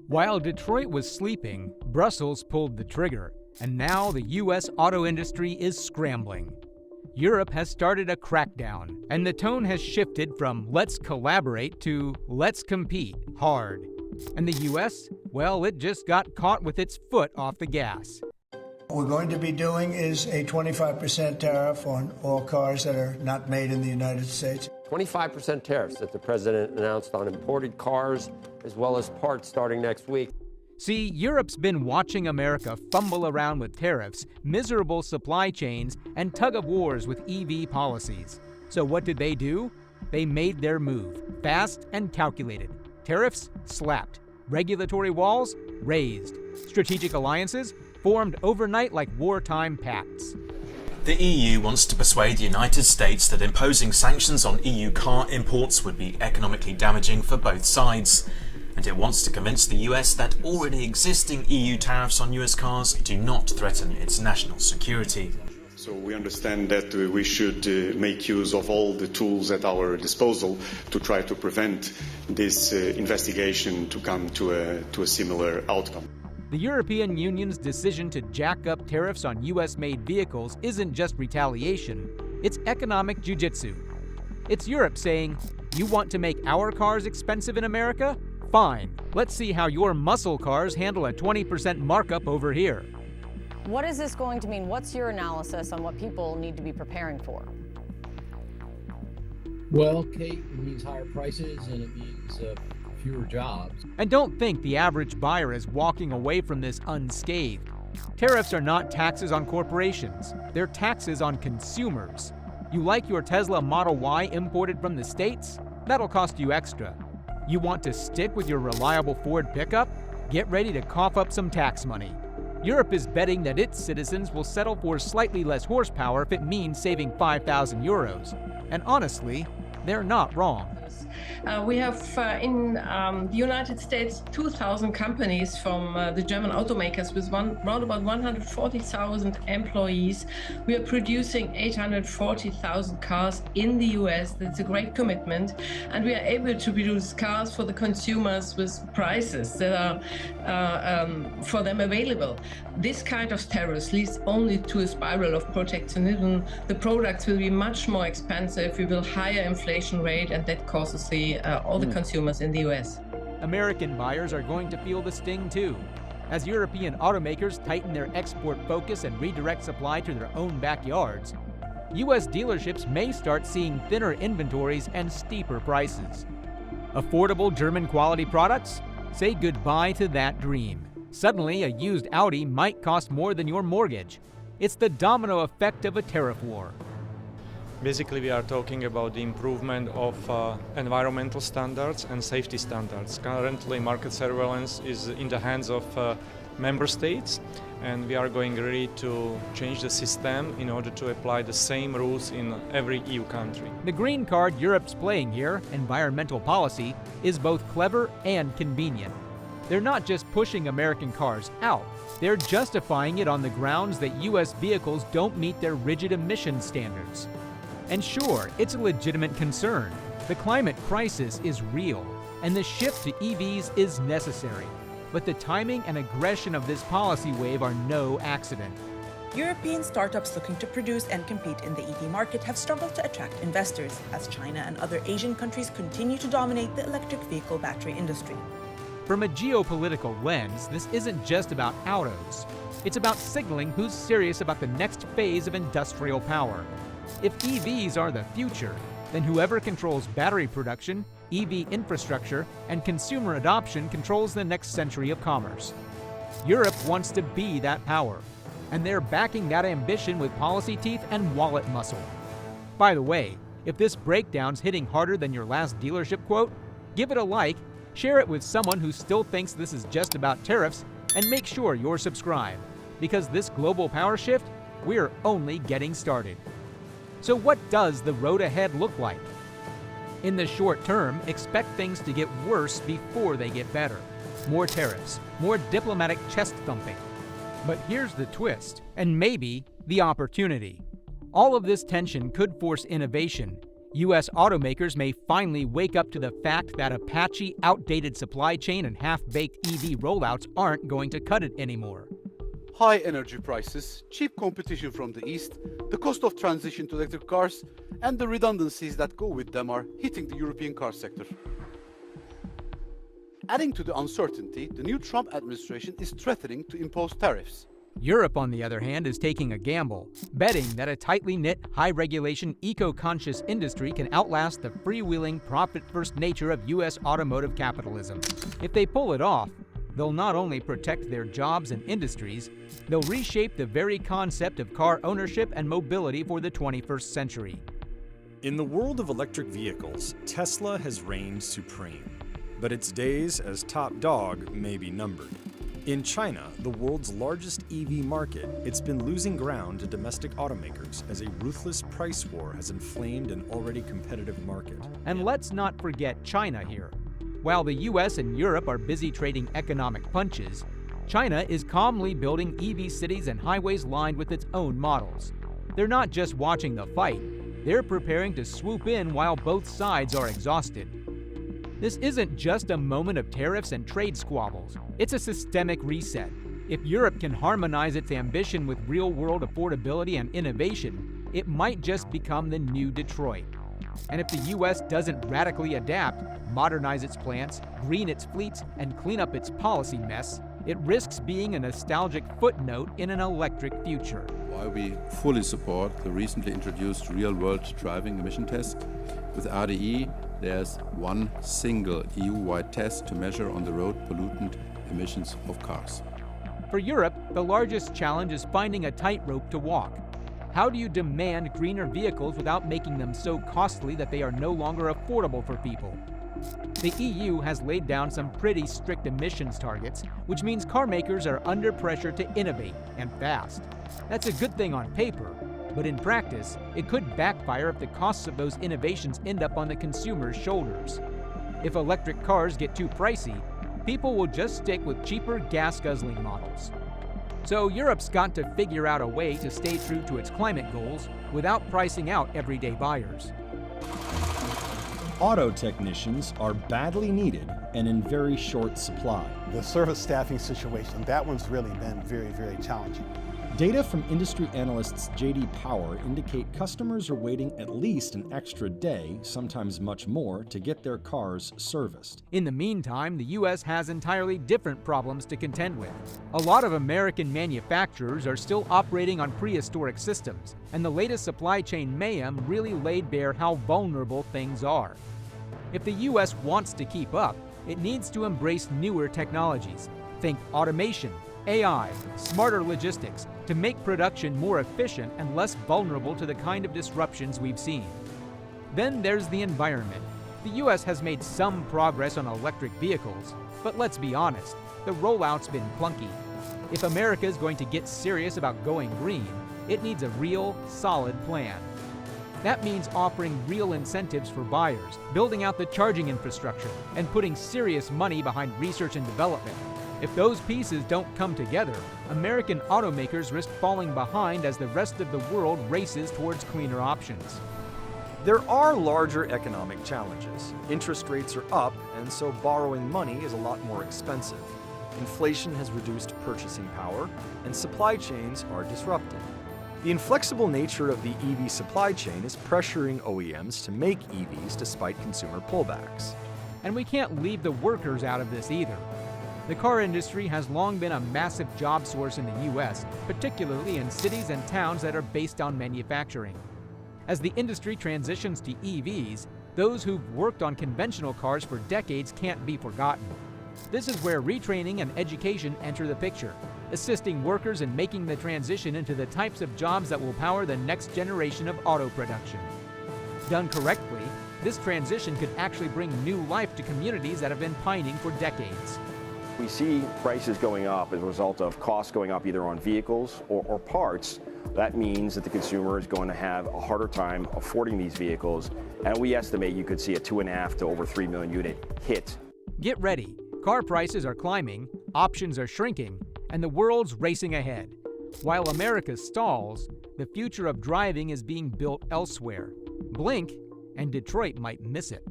While Detroit was sleeping, Brussels pulled the trigger, and now the U.S. auto industry is scrambling. Europe has started a crackdown, and the tone has shifted from let's collaborate to let's compete hard. And the U.S., well, it just got caught with its foot off the gas. What we're going to be doing is a 25% tariff on all cars that are not made in the United States. 25% tariffs that the president announced on imported cars as well as parts starting next week. See, Europe's been watching America fumble around with tariffs, miserable supply chains, and tug-of-wars with EV policies. So what did they do? They made their move, fast and calculated. Tariffs slapped. Regulatory walls raised. Strategic alliances formed overnight like wartime pacts. The EU wants to persuade the United States that imposing sanctions on EU car imports would be economically damaging for both sides. And it wants to convince the US that already existing EU tariffs on US cars do not threaten its national security. So we understand that we should make use of all the tools at our disposal to try to prevent this investigation to come to a similar outcome. The European Union's decision to jack up tariffs on US-made vehicles isn't just retaliation, it's economic jujitsu. It's Europe saying, you want to make our cars expensive in America? Fine, let's see how your muscle cars handle a 20% markup over here. What is this going to mean? What's your analysis on what people need to be preparing for? Well, Kate, it means higher prices and it means fewer jobs. And don't think the average buyer is walking away from this unscathed. Tariffs are not taxes on corporations, they're taxes on consumers. You like your Tesla Model Y imported from the States? That'll cost you extra. You want to stick with your reliable Ford pickup? Get ready to cough up some tax money. Europe is betting that its citizens will settle for slightly less horsepower if it means saving 5,000 euros. And honestly, they're not wrong. We have in the United States 2,000 companies from the German automakers with around about 140,000 employees. We are producing 840,000 cars in the US. That's a great commitment. And we are able to produce cars for the consumers with prices that are for them available. This kind of tariffs leads only to a spiral of protectionism. The products will be much more expensive. We will higher inflation rate, and that causes all the consumers in the US. American buyers are going to feel the sting too. As European automakers tighten their export focus and redirect supply to their own backyards, US dealerships may start seeing thinner inventories and steeper prices. Affordable German quality products? Say goodbye to that dream. Suddenly, a used Audi might cost more than your mortgage. It's the domino effect of a tariff war. Basically, we are talking about the improvement of environmental standards and safety standards. Currently, market surveillance is in the hands of member states, and we are going really to change the system in order to apply the same rules in every EU country. The green card Europe's playing here, environmental policy, is both clever and convenient. They're not just pushing American cars out, they're justifying it on the grounds that US vehicles don't meet their rigid emission standards. And sure, it's a legitimate concern. The climate crisis is real, and the shift to EVs is necessary. But the timing and aggression of this policy wave are no accident. European startups looking to produce and compete in the EV market have struggled to attract investors as China and other Asian countries continue to dominate the electric vehicle battery industry. From a geopolitical lens, this isn't just about autos. It's about signaling who's serious about the next phase of industrial power. If EVs are the future, then whoever controls battery production, EV infrastructure, and consumer adoption controls the next century of commerce. Europe wants to be that power, and they're backing that ambition with policy teeth and wallet muscle. By the way, if this breakdown's hitting harder than your last dealership quote, give it a like, share it with someone who still thinks this is just about tariffs, and make sure you're subscribed, because this global power shift, we're only getting started. So what does the road ahead look like? In the short term, expect things to get worse before they get better. More tariffs, more diplomatic chest thumping. But here's the twist, and maybe the opportunity. All of this tension could force innovation. U.S. automakers may finally wake up to the fact that a patchy, outdated supply chain and half-baked EV rollouts aren't going to cut it anymore. High energy prices, cheap competition from the East, the cost of transition to electric cars, and the redundancies that go with them are hitting the European car sector. Adding to the uncertainty, the new Trump administration is threatening to impose tariffs. Europe, on the other hand, is taking a gamble, betting that a tightly knit, high-regulation, eco-conscious industry can outlast the freewheeling, profit-first nature of U.S. automotive capitalism. If they pull it off, they'll not only protect their jobs and industries, they'll reshape the very concept of car ownership and mobility for the 21st century. In the world of electric vehicles, Tesla has reigned supreme, but its days as top dog may be numbered. In China, the world's largest EV market, it's been losing ground to domestic automakers as a ruthless price war has inflamed an already competitive market. And let's not forget China here. While the US and Europe are busy trading economic punches, China is calmly building EV cities and highways lined with its own models. They're not just watching the fight, they're preparing to swoop in while both sides are exhausted. This isn't just a moment of tariffs and trade squabbles. It's a systemic reset. If Europe can harmonize its ambition with real-world affordability and innovation, it might just become the new Detroit. And if the U.S. doesn't radically adapt, modernize its plants, green its fleets, and clean up its policy mess, it risks being a nostalgic footnote in an electric future. While we fully support the recently introduced real-world driving emission test, with RDE, there's one single EU-wide test to measure on the road pollutant emissions of cars. For Europe, the largest challenge is finding a tightrope to walk. How do you demand greener vehicles without making them so costly that they are no longer affordable for people? The EU has laid down some pretty strict emissions targets, which means car makers are under pressure to innovate, and fast. That's a good thing on paper, but in practice, it could backfire if the costs of those innovations end up on the consumer's shoulders. If electric cars get too pricey, people will just stick with cheaper gas-guzzling models. So Europe's got to figure out a way to stay true to its climate goals without pricing out everyday buyers. Auto technicians are badly needed and in very short supply. The service staffing situation, that one's really been very, very challenging. Data from industry analysts J.D. Power indicate customers are waiting at least an extra day, sometimes much more, to get their cars serviced. In the meantime, the U.S. has entirely different problems to contend with. A lot of American manufacturers are still operating on prehistoric systems, and the latest supply chain mayhem really laid bare how vulnerable things are. If the U.S. wants to keep up, it needs to embrace newer technologies. Think automation, AI, smarter logistics, to make production more efficient and less vulnerable to the kind of disruptions we've seen. Then there's the environment. The U.S. has made some progress on electric vehicles, but let's be honest, the rollout's been clunky. If America is going to get serious about going green, it needs a real, solid plan. That means offering real incentives for buyers, building out the charging infrastructure, and putting serious money behind research and development. If those pieces don't come together, American automakers risk falling behind as the rest of the world races towards cleaner options. There are larger economic challenges. Interest rates are up, and so borrowing money is a lot more expensive. Inflation has reduced purchasing power, and supply chains are disrupted. The inflexible nature of the EV supply chain is pressuring OEMs to make EVs despite consumer pullbacks. And we can't leave the workers out of this either. The car industry has long been a massive job source in the U.S., particularly in cities and towns that are based on manufacturing. As the industry transitions to EVs, those who've worked on conventional cars for decades can't be forgotten. This is where retraining and education enter the picture, assisting workers in making the transition into the types of jobs that will power the next generation of auto production. Done correctly, this transition could actually bring new life to communities that have been pining for decades. We see prices going up as a result of costs going up either on vehicles or parts. That means that the consumer is going to have a harder time affording these vehicles, and we estimate you could see a 2.5 to over 3 million unit hit. Get ready. Car prices are climbing, options are shrinking, and the world's racing ahead. While America stalls, the future of driving is being built elsewhere. Blink, and Detroit might miss it.